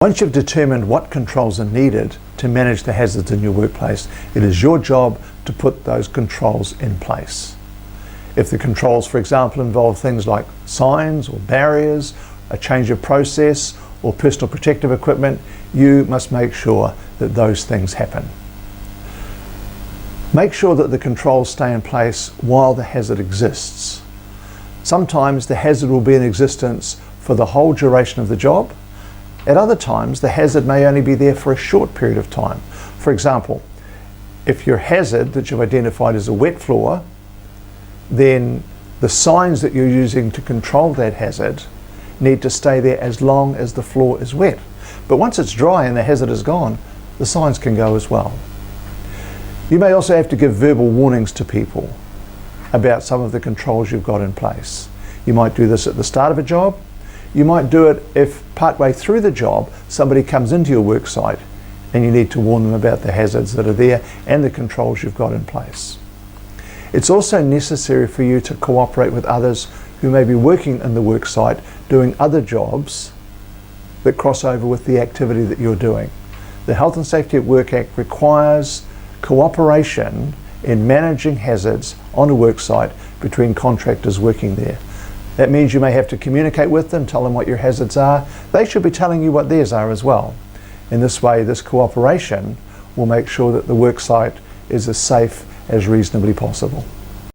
Once you've determined what controls are needed to manage the hazards in your workplace, it is your job to put those controls in place. If the controls, for example, involve things like signs or barriers, a change of process, or personal protective equipment, you must make sure that those things happen. Make sure that the controls stay in place while the hazard exists. Sometimes the hazard will be in existence for the whole duration of the job. At other times, the hazard may only be there for a short period of time. For example, if your hazard that you've identified is a wet floor, then the signs that you're using to control that hazard need to stay there as long as the floor is wet. But once it's dry and the hazard is gone, the signs can go as well. You may also have to give verbal warnings to people about some of the controls you've got in place. You might do this at the start of a job. You might do it if partway through the job somebody comes into your work site and you need to warn them about the hazards that are there and the controls you've got in place. It's also necessary for you to cooperate with others who may be working in the work site doing other jobs that cross over with the activity that you're doing. The Health and Safety at Work Act requires cooperation in managing hazards on a work site between contractors working there. That means you may have to communicate with them, tell them what your hazards are. They should be telling you what theirs are as well. In this way, this cooperation will make sure that the work site is as safe as reasonably possible.